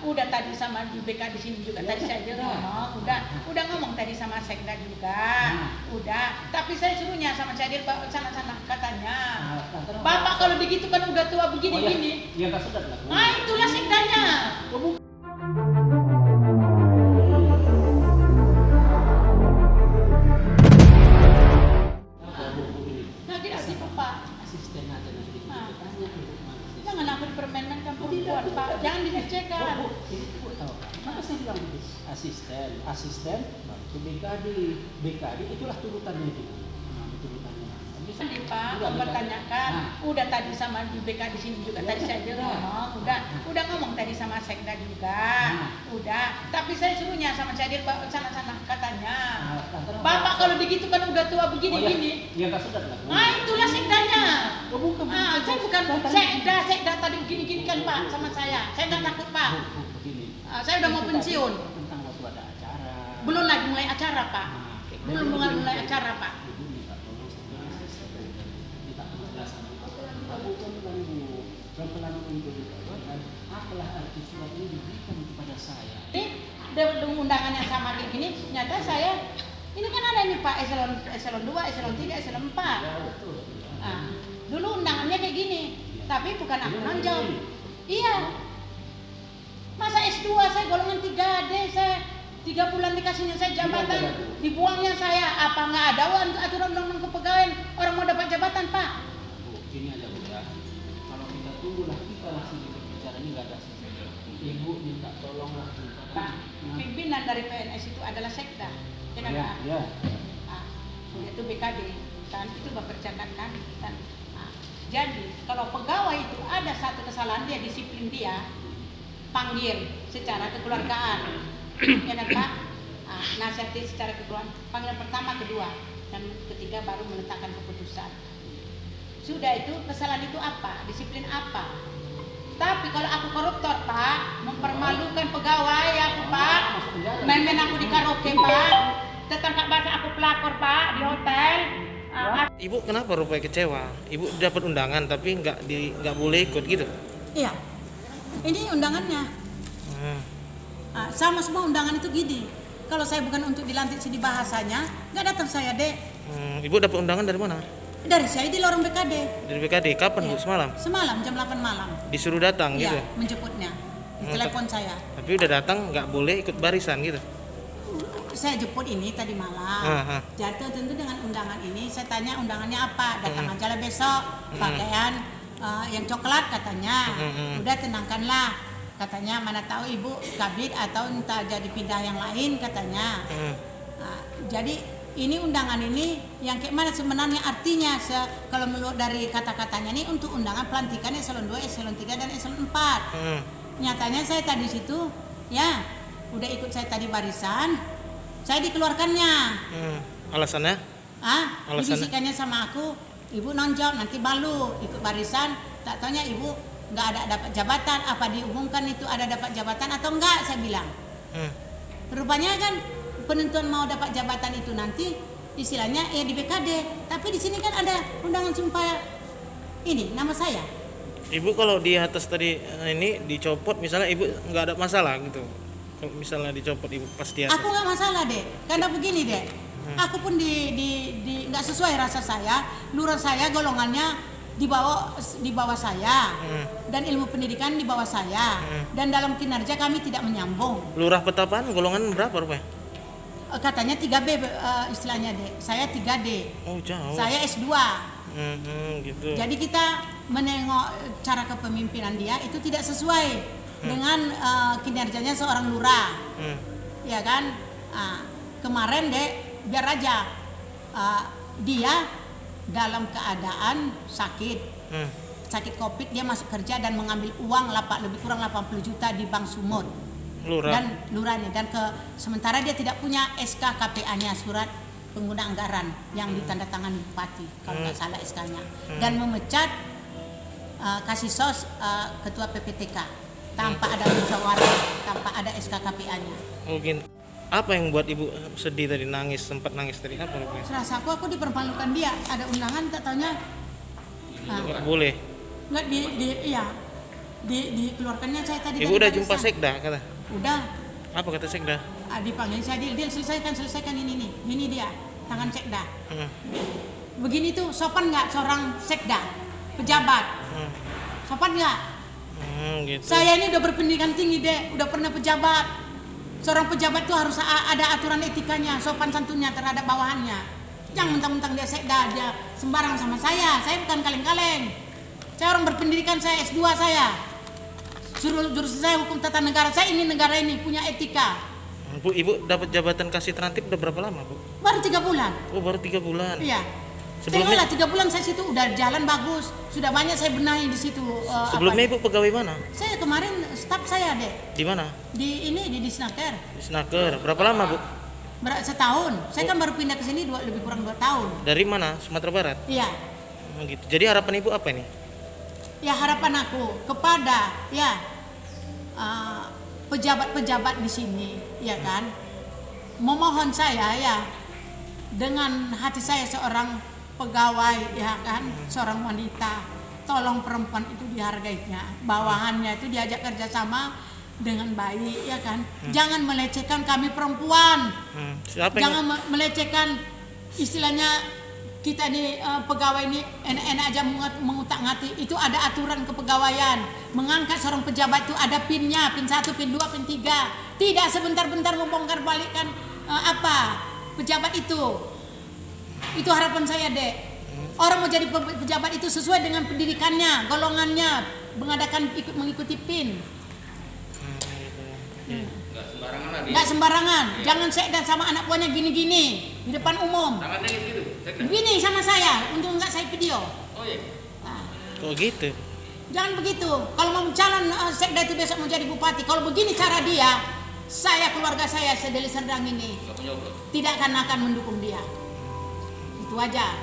udah tadi sama di BK di sini juga tadi saya ngomong, udah ngomong tadi sama Sekda juga, udah. Tapi saya suruhnya sama Cadir sana katanya, Bapak kalau begitu kan udah tua begini-gini. Ya nggak sedap lah. Ah itulah Sekdanya. Nah tidak sih Pak. Asisten aja nanti tanya. Jangan aku dipermainkan perempuan Pak. Jangan dilecehkan. Ibu tahu. Maka saya bilang asisten, baru BKD itulah turutannya itu. Turutannya. Tadi Pak mempertanyakan, udah tadi sama di BK di sini juga tadi saya ngomong, udah ngomong tadi sama Sekda juga, udah. Tapi saya suruhnya sama Cadir sana katanya, Bapak kalau begitu kan udah tua begini-gini. Ya nggak sedap lah. Ah itulah Sekdanya. Bukan. Saya bukan Sekda tadi begini-gini kan Pak sama saya nggak takut Pak. Saya udah mau pensiun. Tentang waktu ada acara. Belum lagi mulai acara Pak. Belum mulai acara Pak. Apalah arti surat ini diberikan kepada saya. Ini dengan undangan yang sama kayak gini, nyata saya ini kan ada ini Pak eselon 2, eselon 3, eselon 4. Dulu undangannya kayak gini, tapi bukan aku nonjol. Iya. Masa S2 saya golongan 3D, saya 3 bulan dikasihnya saya jabatan, dibuangnya saya. Apa nggak ada aturan undang-undang kepegawaian orang mau dapat jabatan Pak? Ini aja udah. Kalau kita tunggulah kita langsung bicara ini nggak ada. Ibu minta tolonglah. Pimpinan dari PNS itu adalah Sekda, ya kan Pak? Iya. Itu BKD, kan itu bekerjakan kan. Jadi kalau pegawai itu ada satu kesalahan dia disiplin dia, panggil secara kekeluargaan, ya kan Pak? Nasihati secara kekeluargaan. Panggilan pertama, kedua, dan ketiga baru meletakkan keputusan. Sudah itu kesalahan itu apa? Disiplin apa? Tapi kalau aku koruptor Pak, mempermalukan pegawai aku Pak, main-main aku di karaoke Pak, tetangga bahasa aku pelakor Pak di hotel. Ibu kenapa rupanya kecewa? Ibu dapat undangan tapi nggak boleh ikut gitu? Iya, ini undangannya. Sama semua undangan itu gini. Kalau saya bukan untuk dilantik sini bahasanya, nggak datang saya Dek. Ibu dapat undangan dari mana? Dari saya di lorong BKD. Dari BKD. Kapan Bu? Semalam? Semalam jam 8 malam. Disuruh datang gitu? Iya, menjemputnya. Di telepon saya. Tapi udah datang nggak boleh ikut barisan gitu? Saya jemput ini tadi malam. Jadi tentu dengan undangan ini saya tanya undangannya apa. Datang aja lah besok. Pakaian yang coklat katanya. Udah tenangkanlah. Katanya mana tahu ibu kabit atau entah jadi pindah yang lain katanya. Jadi ini undangan ini yang kayak mana sebenarnya artinya kalau menurut dari kata-katanya ini untuk undangan pelantikan eselon 2, eselon 3 dan eselon 4. Nyatanya saya tadi situ ya udah ikut saya tadi barisan, saya dikeluarkannya. Alasannya? Dibisikannya sama aku, ibu nonjol nanti balu ikut barisan, tak taunya ibu nggak ada dapat jabatan, apa diumumkan itu ada dapat jabatan atau enggak saya bilang. Rupanya kan penentuan mau dapat jabatan itu nanti istilahnya ya di BKD, tapi di sini kan ada undangan sumpah ini nama saya. Ibu kalau di atas tadi ini dicopot misalnya ibu nggak ada masalah gitu? Kalau misalnya dicopot ibu pas di atas? Aku nggak masalah Dek, karena begini Dek, aku pun di nggak sesuai rasa saya, lurah saya golongannya di bawah saya, dan ilmu pendidikan di bawah saya, dan dalam kinerja kami tidak menyambung. Lurah Petapaan golongan berapa rupanya? Katanya 3B istilahnya Dek, saya 3D. Oh jauh. Saya S2. Gitu. Jadi kita menengok cara kepemimpinan dia itu tidak sesuai dengan kinerjanya seorang lurah. Ya kan? Kemarin Dek, biar aja dia dalam keadaan sakit Covid, dia masuk kerja dan mengambil uang lebih kurang 80 juta di Bank Sumut. Lurah. Dan lurahnya sementara dia tidak punya SK KPA-nya, surat pengguna anggaran yang ditandatangani bupati kalau nggak salah SK-nya, dan memecat kasih sos ketua PPTK tanpa ada musyawarah, tanpa ada SK KPA-nya. Mungkin apa yang buat ibu sedih tadi, sempat nangis tadi, apa rupanya? Serasa aku dipermalukan dia, ada undangan tak taunya nggak boleh. Nggak iya. Dikeluarkannya saya tadi. Ibu dari udah jumpa barisan. sekda kata? Udah. Apa kata sekda? Dipanggil saya, dia selesaikan ini nih. Gini dia, tangan sekda. Begini tuh sopan nggak seorang sekda, pejabat? Sopan nggak? Gitu. Saya ini udah berpendidikan tinggi deh, udah pernah pejabat. Seorang pejabat tuh harus ada aturan etikanya, sopan santunnya terhadap bawahannya. Jangan mentang-mentang dia sekda, dia sembarang sama saya bukan kaleng-kaleng. Saya orang berpendidikan, saya S2 saya. Jurusan saya hukum tata negara, saya ini negara ini punya etika. Bu, ibu dapat jabatan kasih terantip udah berapa lama, Bu? Baru 3 bulan. Oh, baru 3 bulan. Iya. Sebelumnya- Tengoklah 3 bulan saya situ udah jalan bagus, sudah banyak saya benahi di situ. Sebelumnya ibu pegawai mana? Saya kemarin staf saya deh Di mana? di Disnaker. Di Snaker. Berapa lama, Bu? Setahun. Saya kan baru pindah ke sini lebih kurang 2 tahun. Dari mana? Sumatera Barat. Iya. Gitu. Jadi harapan ibu apa ini? Ya harapan aku kepada pejabat-pejabat di sini, ya kan. Memohon saya ya dengan hati saya seorang pegawai, ya kan, seorang wanita, tolong perempuan itu dihargainya, bawahannya itu diajak kerjasama dengan baik, ya kan. Jangan melecehkan kami perempuan. Siapa yang Jangan melecehkan istilahnya kita ini pegawai ini enak-enak aja mengutak-ngatik. Itu ada aturan kepegawaian. Mengangkat seorang pejabat itu ada pinnya, pin 1, pin 2, pin 3. Tidak sebentar-bentar membongkar balikkan pejabat itu. Itu harapan saya, Dek. Orang mau jadi pejabat itu sesuai dengan pendidikannya, golongannya, mengikuti pin. Nggak sembarangan. Jangan sekda sama anak buahnya gini-gini di depan umum. Begini sama saya, untuk nggak saya video. kok gitu? Jangan begitu. Kalau mau calon sekda itu besok mau jadi bupati, kalau begini cara dia, keluarga saya sedeli Serdang ini tidak akan mendukung dia. Itu aja.